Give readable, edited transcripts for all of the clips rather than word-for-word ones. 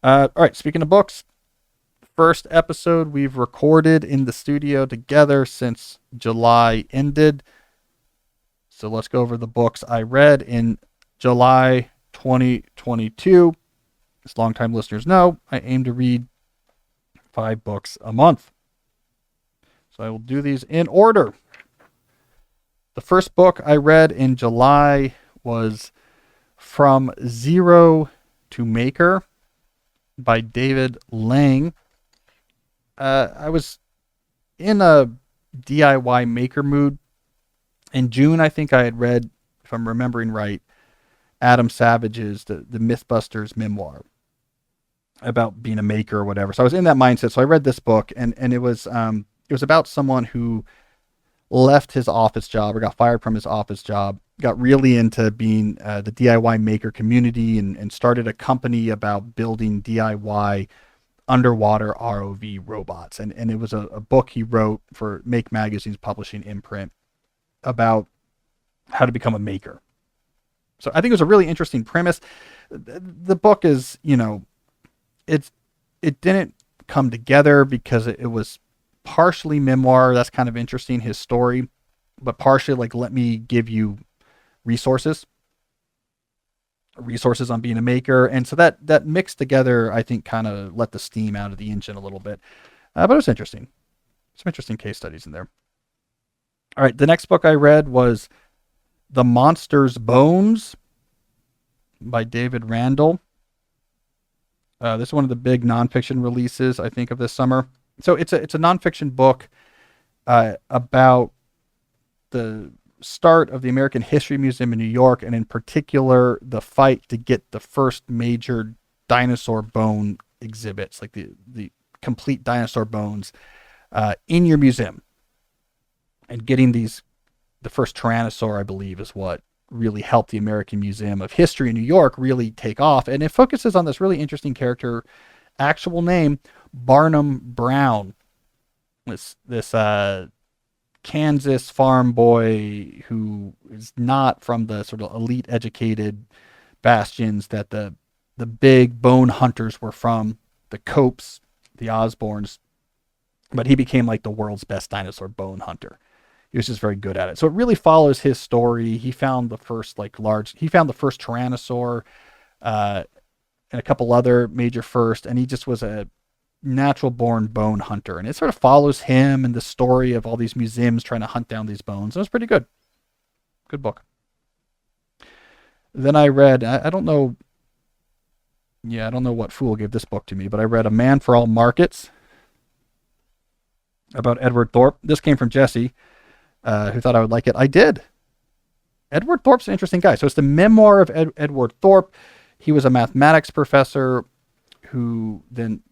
All right, speaking of books, first episode we've recorded in the studio together since July ended. So let's go over the books I read in July 2022. As longtime listeners know, I aim to read 5 books a month. So I will do these in order. The first book I read in July was From Zero to Maker by David Lang. I was in a DIY maker mood. In June, I think I had read, if I'm remembering right, Adam Savage's the Mythbusters memoir about being a maker or whatever. So I was in that mindset. So I read this book, and it was about someone who left his office job or got fired from his office job, got really into being the DIY maker community, and started a company about building DIY underwater ROV robots. And it was a book he wrote for Make Magazine's publishing imprint about how to become a maker. So I think it was a really interesting premise. The book is, it didn't come together because it was partially memoir. That's kind of interesting, his story, but partially like, let me give you resources on being a maker. And so that mixed together, I think, kind of let the steam out of the engine a little bit. But it was interesting. Some interesting case studies in there. All right. The next book I read was The Monster's Bones by David Randall. This is one of the big nonfiction releases, I think, of this summer. So it's a nonfiction book about the start of the American History Museum in New York, and in particular the fight to get the first major dinosaur bone exhibits, like the complete dinosaur bones in your museum. And getting the first Tyrannosaur, I believe, is what really helped the American Museum of History in New York really take off. And it focuses on this really interesting character, actual name, Barnum Brown. This Kansas farm boy who is not from the sort of elite educated bastions that the big bone hunters were from, the Copes, the Osborns, but he became like the world's best dinosaur bone hunter. He was just very good at it. So it really follows his story. He found the first Tyrannosaur, and a couple other major firsts, and he just was a natural born bone hunter. And it sort of follows him and the story of all these museums trying to hunt down these bones. It was pretty good. Good book. Then I read, I don't know what fool gave this book to me, but I read A Man for All Markets about Edward Thorpe. This came from Jesse, who thought I would like it. I did. Edward Thorpe's an interesting guy. So it's the memoir of Edward Thorpe. He was a mathematics professor who then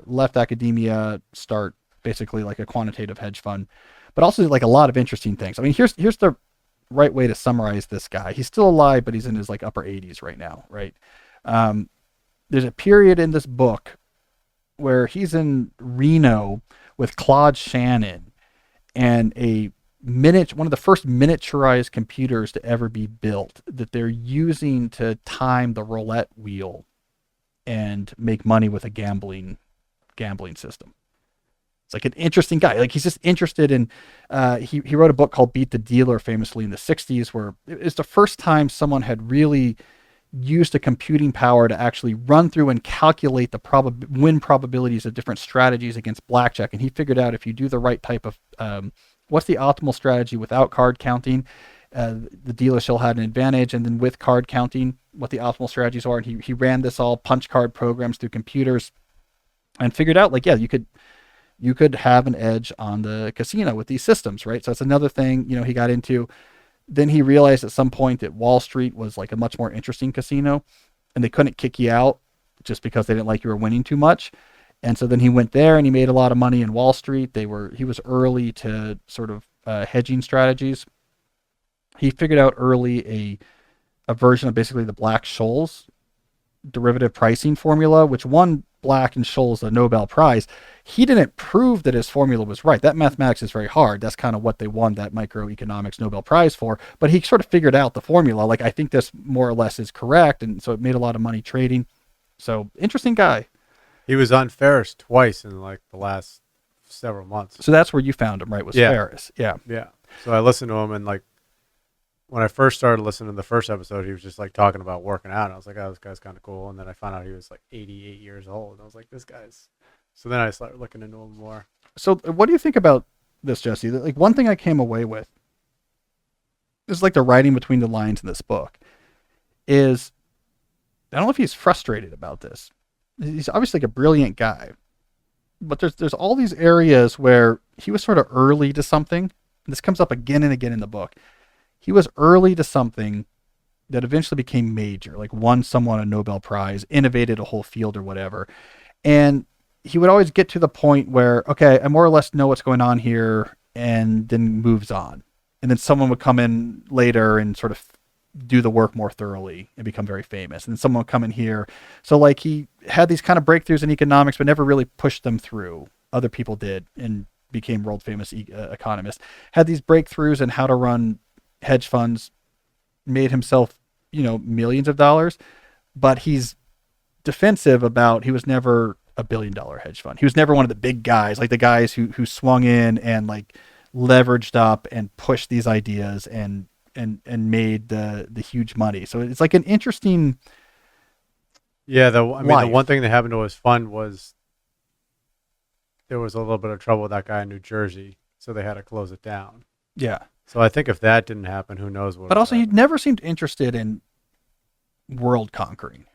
left academia, start basically like a quantitative hedge fund, but also like a lot of interesting things. I mean, here's the right way to summarize this guy. He's still alive, but he's in his like upper 80s right now, right? There's a period in this book where he's in Reno with Claude Shannon, and one of the first miniaturized computers to ever be built that they're using to time the roulette wheel and make money with a gambling system. It's like an interesting guy. Like, he's just interested in, he wrote a book called Beat the Dealer famously in the 60s, where it's the first time someone had really used a computing power to actually run through and calculate the win probabilities of different strategies against blackjack. And he figured out if you do the right type of, what's the optimal strategy without card counting, the dealer still had an advantage, and then with card counting, what the optimal strategies are. And he ran this all punch card programs through computers and figured out, like, yeah, you could have an edge on the casino with these systems, right? So it's another thing, he got into. Then he realized at some point that Wall Street was like a much more interesting casino, and they couldn't kick you out just because they didn't like you were winning too much. And so then he went there and he made a lot of money in Wall Street. He was early to sort of hedging strategies. He figured out early a version of basically the Black-Scholes derivative pricing formula, which won Black and Scholes a Nobel Prize. He didn't prove that his formula was right. That mathematics is very hard. That's kind of what they won that microeconomics Nobel Prize for. But he sort of figured out the formula. Like, I think this more or less is correct. And so it made a lot of money trading. So interesting guy. He was on Ferris twice in like the last several months. So that's where you found him, right? Was Yeah. Ferris. Yeah. Yeah. So I listened to him, and like when I first started listening to the first episode, he was just like talking about working out. And I was like, oh, this guy's kind of cool. And then I found out he was like 88 years old. And I was like, this guy's. So then I started looking into him more. So what do you think about this, Jesse? Like one thing I came away with is like the writing between the lines in this book is, I don't know if he's frustrated about this. He's obviously like a brilliant guy, but there's all these areas where he was sort of early to something. This comes up again and again in the book. He was early to something that eventually became major, like won someone a Nobel Prize, innovated a whole field or whatever. And he would always get to the point where, okay, I more or less know what's going on here, and then moves on. And then someone would come in later and sort of do the work more thoroughly and become very famous. And then someone would come in here. So like he had these kind of breakthroughs in economics, but never really pushed them through. Other people did and became world famous economists. Had these breakthroughs in how to run hedge funds, made himself, millions of dollars, but he's defensive about, he was never a $1 billion hedge fund. He was never one of the big guys, like the guys who swung in and like leveraged up and pushed these ideas and made the huge money. So it's like an interesting. Yeah. The one thing that happened to his fund was there was a little bit of trouble with that guy in New Jersey. So they had to close it down. Yeah. So I think if that didn't happen, who knows what. But also, he never seemed interested in world conquering.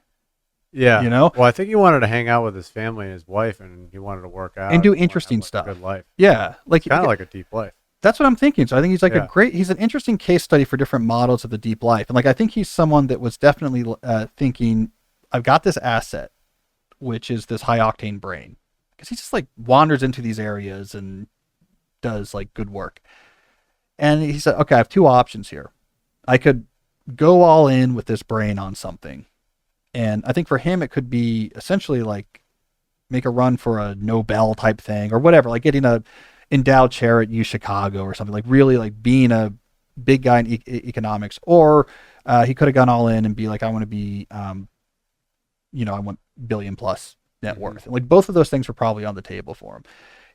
Yeah. Well, I think he wanted to hang out with his family and his wife, and he wanted to work out and do interesting stuff. A good life. Yeah. Like kind of like a deep life. That's what I'm thinking. So I think he's like he's an interesting case study for different models of the deep life. And like, I think he's someone that was definitely thinking, I've got this asset, which is this high octane brain, because he just like wanders into these areas and does like good work. And he said, okay, I have two options here. I could go all in with this brain on something. And I think for him, it could be essentially like make a run for a Nobel type thing or whatever, like getting a endowed chair at U Chicago or something, like really like being a big guy in economics. Or he could have gone all in and be like, I want to be, I want billion plus net worth. And like both of those things were probably on the table for him.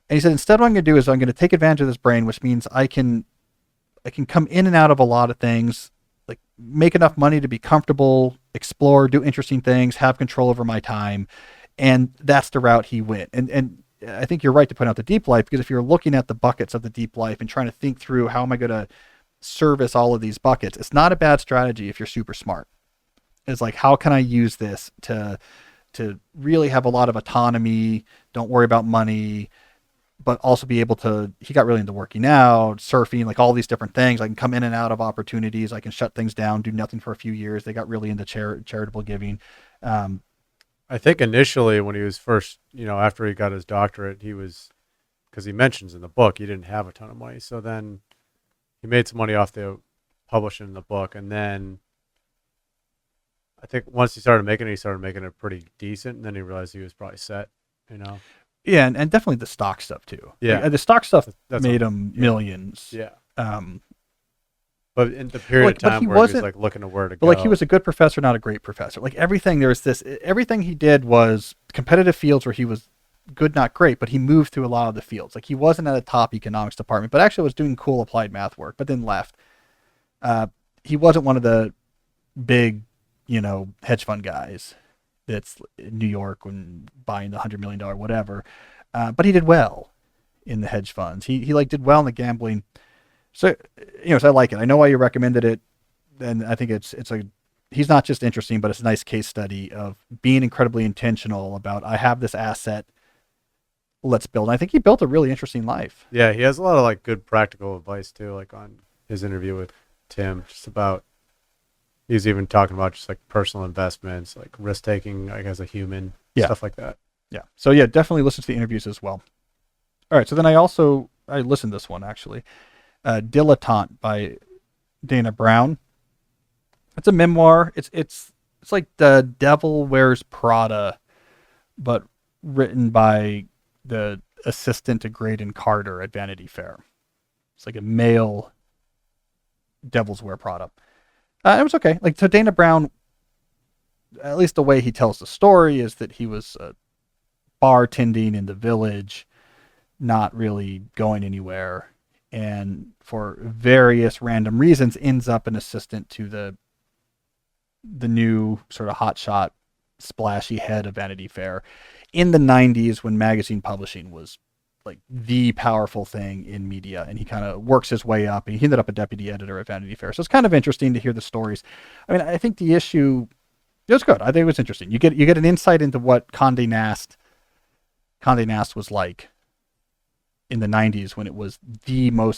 And he said, instead what I'm going to do is I'm going to take advantage of this brain, which means I can come in and out of a lot of things, like make enough money to be comfortable, explore, do interesting things, have control over my time. And that's the route he went. And I think you're right to point out the deep life, because if you're looking at the buckets of the deep life and trying to think through how am I going to service all of these buckets, it's not a bad strategy if you're super smart. It's like, how can I use this to really have a lot of autonomy, don't worry about money, but also be able to, he got really into working out, surfing, like all these different things. I can come in and out of opportunities. I can shut things down, do nothing for a few years. They got really into charitable giving. I think initially when he was first, after he got his doctorate, he was, because he mentions in the book, he didn't have a ton of money. So then he made some money off the publishing the book. And then I think once he started making it pretty decent. And then he realized he was probably set, Yeah, and definitely the stock stuff too. Yeah, like, the stock stuff made him millions. Yeah, but in the period of time where he was like looking to where to go, like he was a good professor, not a great professor. Like everything he did was competitive fields where he was good, not great, but he moved through a lot of the fields. Like he wasn't at a top economics department, but actually was doing cool applied math work, but then left. He wasn't one of the big, hedge fund guys that's in New York when buying the $100 million whatever. But he did well in the hedge funds. He like did well in the gambling. So, so I like it. I know why you recommended it. And I think he's not just interesting, but it's a nice case study of being incredibly intentional about, I have this asset, let's build. And I think he built a really interesting life. Yeah. He has a lot of like good practical advice too, like on his interview with Tim, just about, he's even talking about just like personal investments, like risk taking, like as a human, stuff like that. Yeah. So yeah, definitely listen to the interviews as well. All right. So then I listened to this one actually, Dilettante by Dana Brown. It's a memoir. It's like The Devil Wears Prada, but written by the assistant to Graydon Carter at Vanity Fair. It's like a male Devils Wear Prada. It was okay. Like, so Dana Brown at least the way he tells the story is that he was bartending in the Village, not really going anywhere, and for various random reasons ends up an assistant to the new sort of hotshot splashy head of Vanity Fair in the 90s when magazine publishing was like the powerful thing in media, and he kind of works his way up, and he ended up a deputy editor at Vanity Fair. So it's kind of interesting to hear the stories. I mean, I think the issue, it was good. I think it was interesting. You get an insight into what Condé Nast was like in the 90s when it was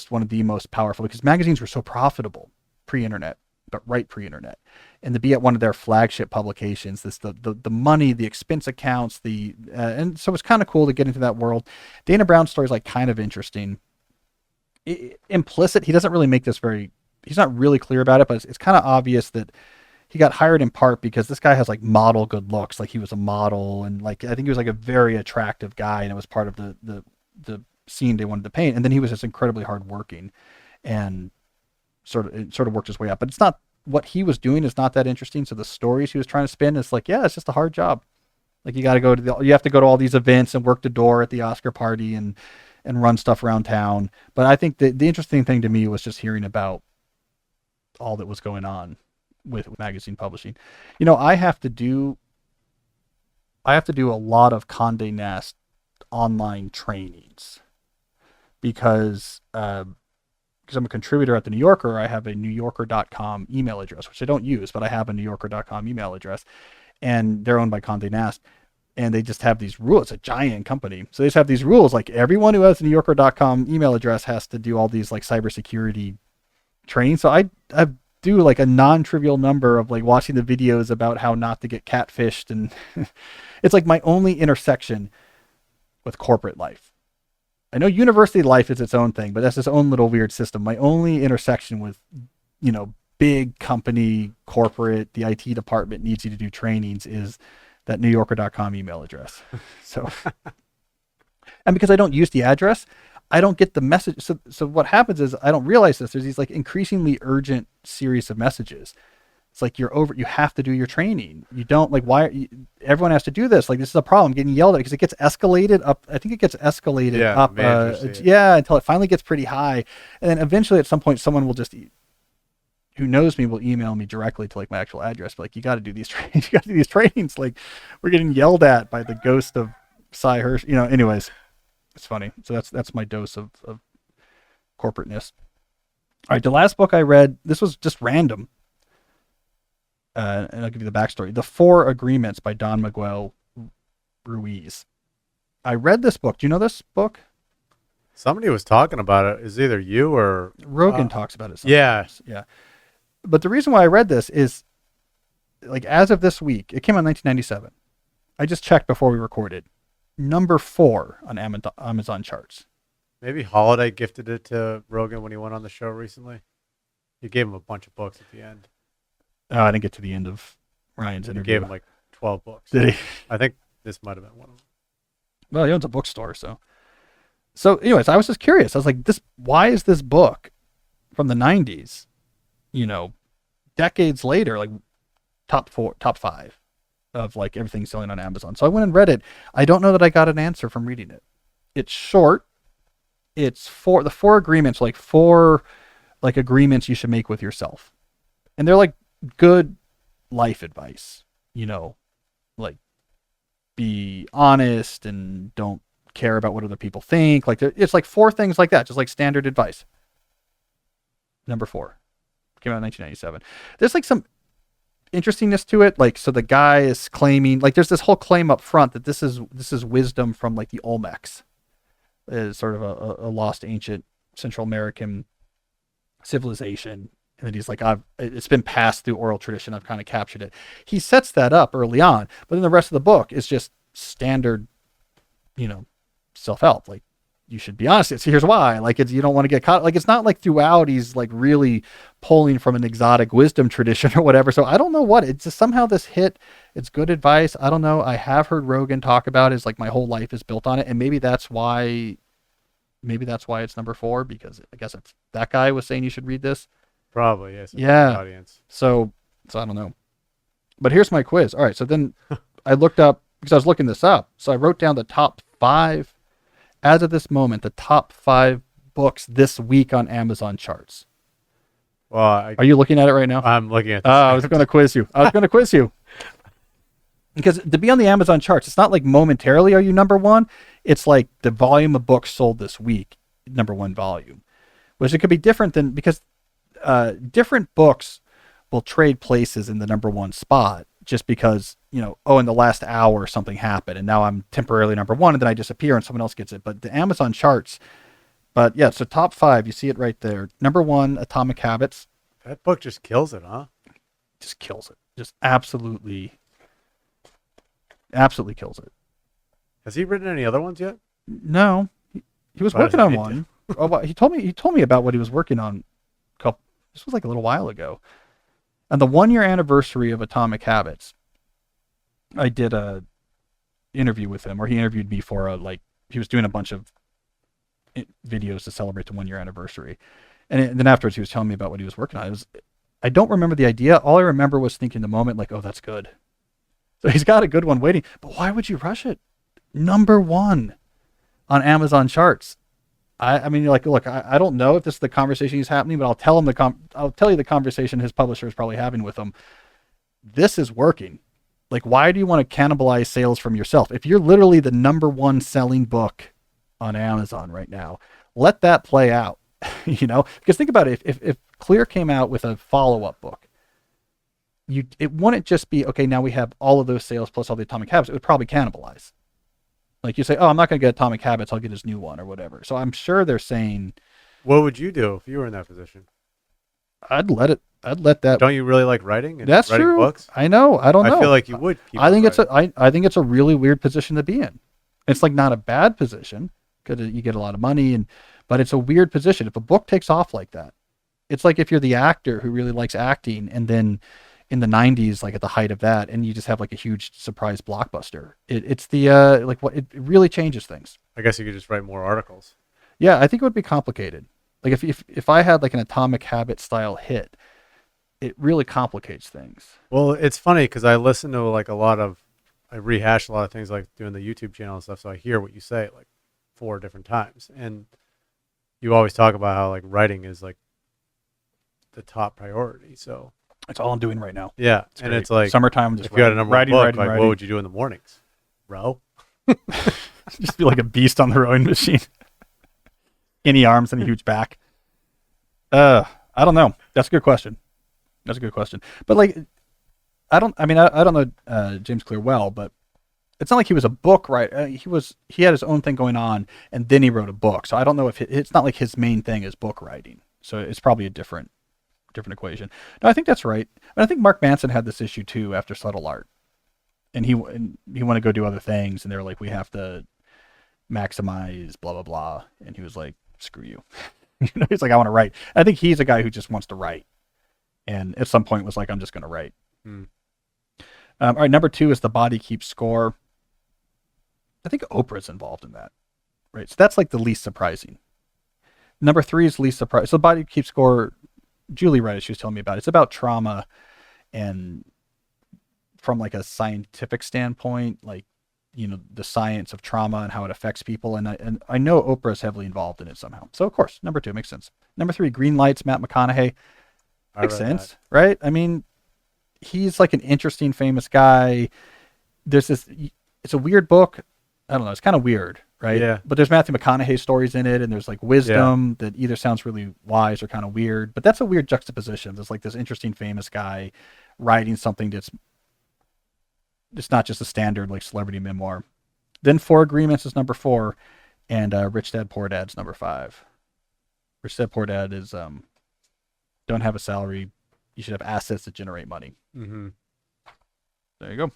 one of the most powerful, because magazines were so profitable pre-internet, but right pre-internet, and to be at one of their flagship publications, the money, the expense accounts, and so it's kind of cool to get into that world. Dana Brown's story is like kind of interesting. Implicit, he doesn't really make this he's not really clear about it, but it's kind of obvious that he got hired in part because this guy has like model good looks, like he was a model, and like I think he was like a very attractive guy, and it was part of the scene they wanted to paint. And then he was just incredibly hardworking, and sort of worked his way up. But it's not, what he was doing is not that interesting. So the stories he was trying to spin is like, yeah, it's just a hard job. Like you have to go to all these events and work the door at the Oscar party and run stuff around town. But I think the interesting thing to me was just hearing about all that was going on with magazine publishing. You know, I have to do a lot of Condé Nast online trainings because I'm a contributor at the New Yorker. I have a newyorker.com email address, which I don't use, but I have a newyorker.com email address, and they're owned by Condé Nast. And they just have these rules. It's a giant company. So they just have these rules. Like everyone who has a newyorker.com email address has to do all these like cybersecurity training. So I do like a non-trivial number of like watching the videos about how not to get catfished. And it's like my only intersection with corporate life. I know university life is its own thing, but that's its own little weird system. My only intersection with, you know, big company, corporate, the IT department needs you to do trainings is that newyorker.com email address. So, and because I don't use the address, I don't get the message. So what happens is I don't realize this. There's these like increasingly urgent series of messages. It's like you have to do your training. You don't everyone has to do this. Like this is a problem, getting yelled at because it gets escalated up. I think it gets escalated up. Until it finally gets pretty high. And then eventually at some point, someone will just, who knows me, will email me directly to like my actual address. But like, you got to do these trainings. You got to do these trainings. Like we're getting yelled at by the ghost of Cy Hirsch, anyways, it's funny. So that's my dose of corporateness. All right. The last book I read, this was just random. And I'll give you the backstory. The Four Agreements by Don Miguel Ruiz. I read this book. Do you know this book? Somebody was talking about it. Is either you or Rogan talks about it sometimes. Yeah. But the reason why I read this is, like, as of this week, it came out in 1997. I just checked before we recorded. Number 4 on Amazon charts. Maybe Holiday gifted it to Rogan when he went on the show recently. He gave him a bunch of books at the end. Oh, I didn't get to the end of Ryan's interview. He gave him like 12 books. Did he? I think this might have been one of them. Well, he owns a bookstore, so. So, anyways, I was just curious. I was like, why is this book from the 90s, decades later, like top 5 of like everything selling on Amazon? So I went and read it. I don't know that I got an answer from reading it. It's short. It's the 4 agreements, like 4 like agreements you should make with yourself. And they're like good life advice, like be honest and don't care about what other people think. Like it's like 4 things like that, just like standard advice. Number 4 came out in 1997. There's like some interestingness to it. Like, so the guy is claiming, like, there's this whole claim up front that this is wisdom from like the Olmecs, is sort of a lost ancient Central American civilization. And then he's like, it's been passed through oral tradition. I've kind of captured it. He sets that up early on, but then the rest of the book is just standard, self-help. Like, you should be honest. So here's why. Like, you don't want to get caught. Like, it's not like throughout he's like really pulling from an exotic wisdom tradition or whatever. So I don't know what. It's just somehow this hit. It's good advice. I don't know. I have heard Rogan talk about it. It's like my whole life is built on it, and maybe that's why it's number 4, because I guess if that guy was saying you should read this. Probably, yes. Yeah. Audience. So I don't know. But here's my quiz. All right, so then I looked up, because I was looking this up. So I wrote down the top 5, as of this moment, the top 5 books this week on Amazon charts. Well, Are you looking at it right now? I'm looking at. I was going to quiz you. Because to be on the Amazon charts, it's not like momentarily are you number one. It's like the volume of books sold this week, number one volume, which it could be different than, because different books will trade places in the number one spot just because, in the last hour something happened and now I'm temporarily number one and then I disappear and someone else gets it. But the Amazon charts, so top 5, you see it right there. Number 1, Atomic Habits. That book just kills it, huh? Just kills it. Just absolutely kills it. Has he written any other ones yet? No, he was working on one. He told me about what he was working on. This was like a little while ago. On the 1-year anniversary of Atomic Habits, I did a interview with him, or he interviewed me for he was doing a bunch of videos to celebrate the 1-year anniversary. And then afterwards he was telling me about what he was working on. I don't remember the idea. All I remember was thinking the moment, like, oh, that's good. So he's got a good one waiting, but why would you rush it? Number 1 on Amazon charts. I mean, look, I don't know if this is the conversation he's happening, but I'll tell you the conversation his publisher is probably having with him. This is working. Like, why do you want to cannibalize sales from yourself? If you're literally the number 1 selling book on Amazon right now, let that play out. Because think about it. If Clear came out with a follow-up book, it wouldn't just be, okay, now we have all of those sales plus all the Atomic Habits. It would probably cannibalize. Like you say, oh, I'm not going to get Atomic Habits. I'll get his new one or whatever. So I'm sure they're saying. What would you do if you were in that position? I'd let that. Don't you really like writing? And That's writing true. Books? I know. I don't know. I feel like you would. I think it's a really weird position to be in. It's like not a bad position because you get a lot of money, but it's a weird position. If a book takes off like that, it's like if you're the actor who really likes acting and then in the 90s, like at the height of that, and you just have like a huge surprise blockbuster. It's the it really changes things. I guess you could just write more articles. Yeah, I think it would be complicated. Like if I had like an Atomic Habit style hit, it really complicates things. Well, it's funny because I listen to I rehash a lot of things like doing the YouTube channel and stuff, so I hear what you say like 4 different times, and you always talk about how like writing is like the top priority. So. It's all I'm doing right now. Yeah, and it's like summertime. Just if you had a number one book, writing. What would you do in the mornings? Row? Just be like a beast on the rowing machine. Any arms and a huge back. I don't know. That's a good question. But like, I don't know James Clear well, but it's not like he was a book writer. He had his own thing going on, and then he wrote a book. So I don't know if it's not like his main thing is book writing. So it's probably a different equation. No, I think that's right. And I think Mark Manson had this issue too after Subtle Art, and he wanted to go do other things, and they were like, we have to maximize blah blah blah, and he was like, screw you. He's like, I want to write. I think he's a guy who just wants to write, and at some point was like, I'm just going to write. All right, number 2 is The Body Keeps Score. I think Oprah's involved in that, right? So that's like the least surprising. Number 3 is least surprising. So The Body Keeps Score, Julie read it. She was telling me about it. It's about trauma, and from like a scientific standpoint, like, the science of trauma and how it affects people. And I know Oprah is heavily involved in it somehow. So of course, number 2 makes sense. Number 3, Green Lights, Matt McConaughey. Makes sense, right? I mean, he's like an interesting, famous guy. It's a weird book. I don't know. It's kind of weird. Right. Yeah. But there's Matthew McConaughey stories in it, and there's like wisdom that either sounds really wise or kind of weird. But that's a weird juxtaposition. There's like this interesting, famous guy writing something that's not just a standard like celebrity memoir. Then 4 Agreements is number 4, and Rich Dad Poor Dad's number 5. Rich Dad Poor Dad is don't have a salary. You should have assets that generate money. Mm-hmm. There you go.